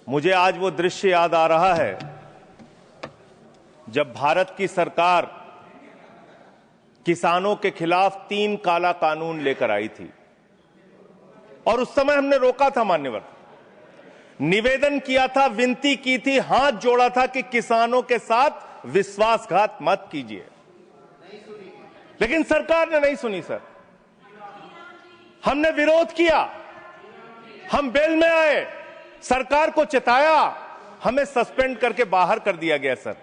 मुझे आज वो दृश्य याद आ रहा है जब भारत की सरकार किसानों के खिलाफ 3 काला कानून लेकर आई थी और उस समय हमने रोका था, मान्यवर, निवेदन किया था, विनती की थी, हाथ जोड़ा था कि किसानों के साथ विश्वासघात मत कीजिए, लेकिन सरकार ने नहीं सुनी। सर, हमने विरोध किया, हम बेल में आए, सरकार को चिताया, हमें सस्पेंड करके बाहर कर दिया गया। सर,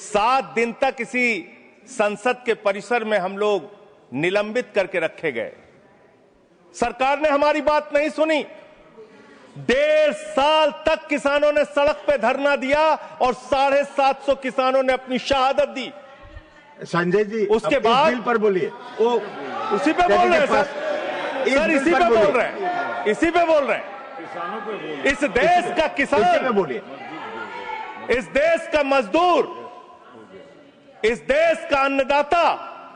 7 दिन तक इसी संसद के परिसर में हम लोग निलंबित करके रखे गए। सरकार ने हमारी बात नहीं सुनी। 1.5 साल तक किसानों ने सड़क पे धरना दिया और 750 किसानों ने अपनी शहादत दी। संजय जी, उसके बाद बिल पर बोलिए। वो उसी पे बोल रहे हैं सर, इसी पे बोल रहे हैं, इसी पे बोल रहे हैं। इस देश का किसान, बोलिए, इस देश का मजदूर, इस देश का अन्नदाता।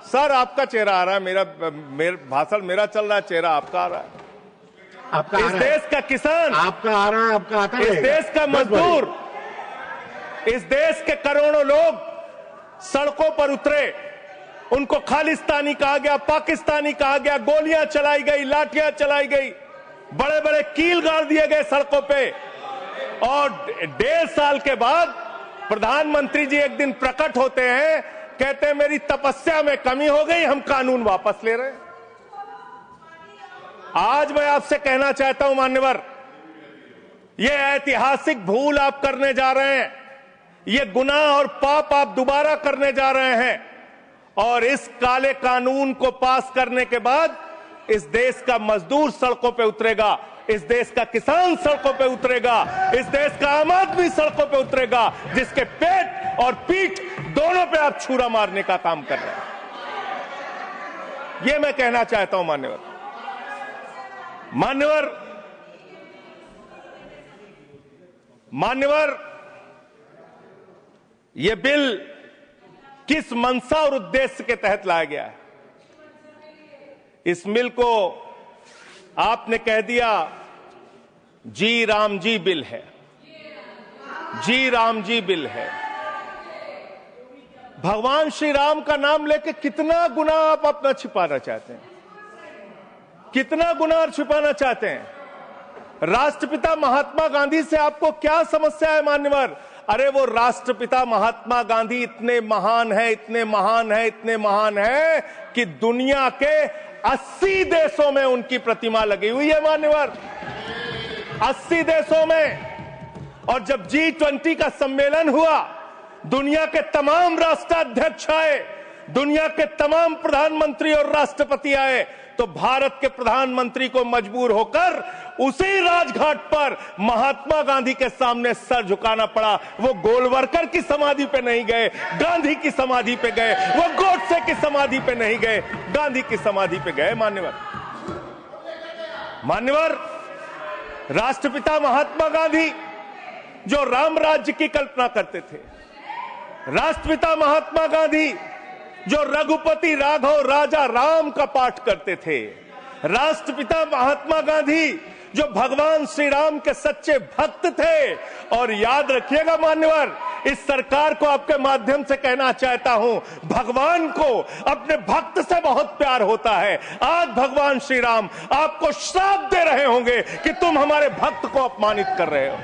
सर, आपका चेहरा आ रहा है, मेरा भाषण मेरा चल रहा है, चेहरा आपका आ रहा है। आपका इस देश का किसान, आपका आ रहा है, आपका आता है। इस देश का मजदूर, इस देश के करोड़ों लोग सड़कों पर उतरे, उनको खालिस्तानी कहा गया, पाकिस्तानी कहा गया, गोलियां चलाई गई, लाठियां चलाई गई, बड़े बड़े कील गाड़ दिए गए सड़कों पे। और 1.5 साल के बाद प्रधानमंत्री जी एक दिन प्रकट होते हैं, कहते हैं मेरी तपस्या में कमी हो गई, हम कानून वापस ले रहे हैं। आज मैं आपसे कहना चाहता हूं मान्यवर, यह ऐतिहासिक भूल आप करने जा रहे हैं, यह गुनाह और पाप आप दोबारा करने जा रहे हैं। और इस काले कानून को पास करने के बाद इस देश का मजदूर सड़कों पे उतरेगा, इस देश का किसान सड़कों पे उतरेगा, इस देश का आम आदमी सड़कों पे उतरेगा, जिसके पेट और पीठ दोनों पे आप छुरा मारने का काम कर रहे हैं। यह मैं कहना चाहता हूं मान्यवर। यह बिल किस मंशा और उद्देश्य के तहत लाया गया है? इस बिल को आपने कह दिया जी राम जी बिल है, जी राम जी बिल है। भगवान श्री राम का नाम लेके कितना गुनाह आप अपना छिपाना चाहते हैं, कितना गुनाह छिपाना चाहते हैं? राष्ट्रपिता महात्मा गांधी से आपको क्या समस्या है मान्यवर? अरे वो राष्ट्रपिता महात्मा गांधी इतने महान है, इतने महान है, इतने महान है कि दुनिया के 80 देशों में उनकी प्रतिमा लगी हुई है मान्यवर, 80 देशों में। और जब G20 का सम्मेलन हुआ, दुनिया के तमाम राष्ट्राध्यक्ष आए, दुनिया के तमाम प्रधानमंत्री और राष्ट्रपति आए, तो भारत के प्रधानमंत्री को मजबूर होकर उसी राजघाट पर महात्मा गांधी के सामने सर झुकाना पड़ा। वो गोलवरकर की समाधि पे नहीं गए, गांधी की समाधि पे गए। वो गोडसे की समाधि पे नहीं गए, गांधी की समाधि पे गए। मान्यवर, राष्ट्रपिता महात्मा गांधी जो राम राज्य की कल्पना करते थे, राष्ट्रपिता महात्मा गांधी जो रघुपति राघव राजा राम का पाठ करते थे, राष्ट्रपिता महात्मा गांधी जो भगवान श्री राम के सच्चे भक्त थे। और याद रखिएगा मान्यवर, इस सरकार को आपके माध्यम से कहना चाहता हूं, भगवान को अपने भक्त से बहुत प्यार होता है। आज भगवान श्री राम आपको श्राप दे रहे होंगे कि तुम हमारे भक्त को अपमानित कर रहे हो,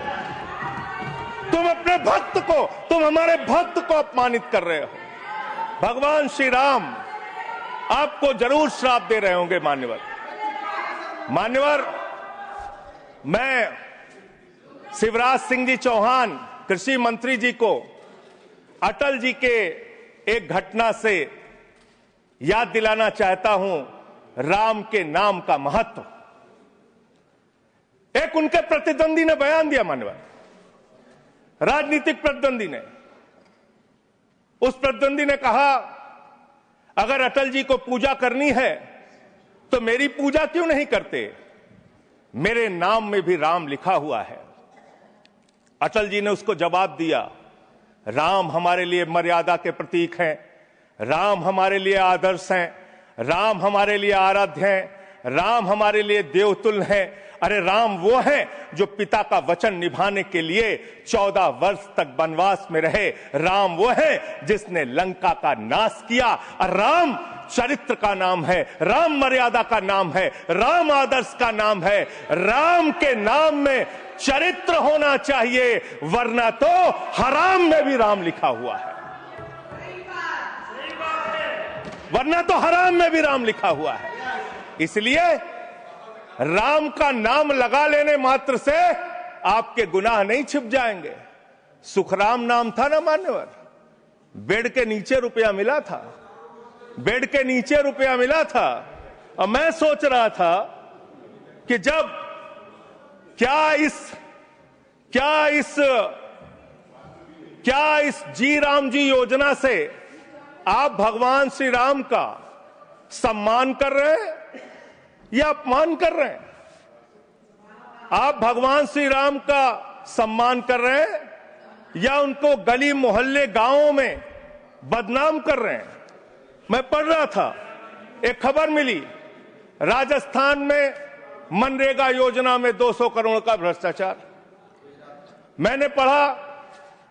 तुम अपने भक्त को, तुम हमारे भक्त को अपमानित कर रहे हो। भगवान श्री राम आपको जरूर श्राप दे रहे होंगे मान्यवर। मैं शिवराज सिंह जी चौहान कृषि मंत्री जी को अटल जी के एक घटना से याद दिलाना चाहता हूं, राम के नाम का महत्व। एक उनके प्रतिद्वंदी ने बयान दिया मान्यवर, राजनीतिक प्रतिद्वंदी ने। उस प्रतिद्वंदी ने कहा, अगर अटल जी को पूजा करनी है तो मेरी पूजा क्यों नहीं करते, मेरे नाम में भी राम लिखा हुआ है। अटल जी ने उसको जवाब दिया, राम हमारे लिए मर्यादा के प्रतीक हैं, राम हमारे लिए आदर्श हैं, राम हमारे लिए आराध्य हैं, राम हमारे लिए देवतुल्य हैं। अरे राम वो हैं जो पिता का वचन निभाने के लिए 14 वर्ष तक वनवास में रहे। राम वो हैं जिसने लंका का नाश किया। और राम चरित्र का नाम है, राम मर्यादा का नाम है, राम आदर्श का नाम है। राम के नाम में चरित्र होना चाहिए, वरना तो हराम में भी राम लिखा हुआ है, वरना तो हराम में भी राम लिखा हुआ है। इसलिए राम का नाम लगा लेने मात्र से आपके गुनाह नहीं छिप जाएंगे। सुखराम नाम था ना मान्यवर, बेड के नीचे रुपया मिला था, बेड के नीचे रुपया मिला था। और मैं सोच रहा था कि जब क्या इस जी राम जी योजना से आप भगवान श्री राम का सम्मान कर रहे हैं या अपमान कर रहे हैं? आप भगवान श्री राम का सम्मान कर रहे हैं या उनको गली मोहल्ले गांवों में बदनाम कर रहे हैं? मैं पढ़ रहा था, एक खबर मिली, राजस्थान में मनरेगा योजना में 200 करोड़ का भ्रष्टाचार। मैंने पढ़ा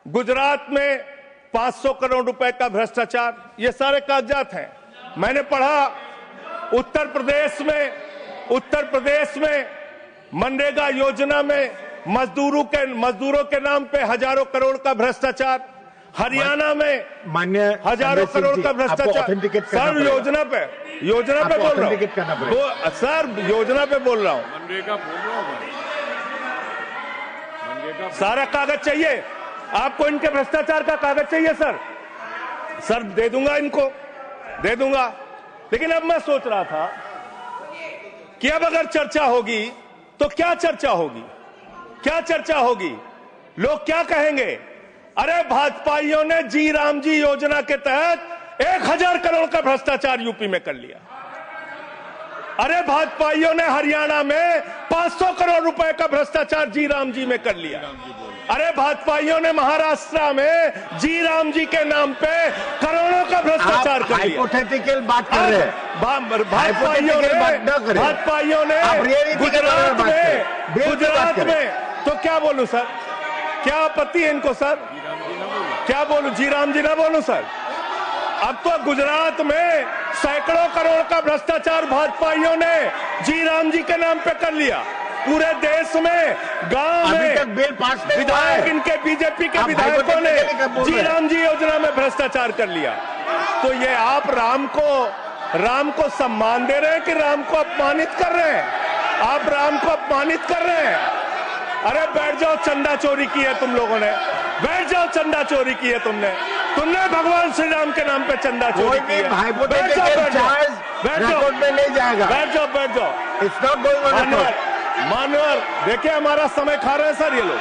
गुजरात में 500 करोड़ रुपए का भ्रष्टाचार। ये सारे कागजात हैं। मैंने पढ़ा उत्तर प्रदेश में मनरेगा योजना में मजदूरों के नाम पे हजारों करोड़ का भ्रष्टाचार। हरियाणा में मान्य हजारों करोड़ का भ्रष्टाचार। सर योजना पे बोल रहा हूँ, सर योजना पे बोल रहा हूँ। सारा कागज चाहिए आपको, इनके भ्रष्टाचार का कागज चाहिए सर दे दूंगा, इनको दे दूंगा। लेकिन अब मैं सोच रहा था कि अब अगर चर्चा होगी तो क्या चर्चा होगी? लोग क्या कहेंगे? अरे भाजपाइयों ने जी राम जी योजना के तहत 1000 करोड़ का भ्रष्टाचार यूपी में कर लिया। अरे भाजपाइयों ने हरियाणा में 500 करोड़ रुपए का भ्रष्टाचार जी राम जी में कर लिया। अरे भाजपाइयों ने महाराष्ट्र में जी राम जी के नाम पे करोड़ों का भ्रष्टाचार कर लिया। हाइपोथेटिकल बात कर रहे हैं। भाजपाइयों ने गुजरात में तो क्या बोलूं सर? क्या आपत्ति है इनको सर? क्या बोलूं? जी राम जी ना बोलूं सर? अब तो गुजरात में सैकड़ों करोड़ का भ्रष्टाचार भाजपाइयों ने जी राम जी के नाम पे कर लिया। पूरे देश में गांव में बिल पास विधायक, इनके बीजेपी के विधायकों ने जी राम जी योजना में भ्रष्टाचार कर लिया। तो ये आप राम को सम्मान दे रहे हैं कि राम को अपमानित कर रहे हैं? आप राम को अपमानित कर रहे हैं। अरे बैठ जाओ, चंदा चोरी की है तुम लोगों ने, बैठ जाओ, चंदा चोरी की है तुमने भगवान श्री राम के नाम पे चंदा चोरी की है। बैठ जाओ, नहीं जाएगा। बैठ जाओ। It's not going on. मानवर देखिए हमारा समय खा रहे हैं सर ये लोग।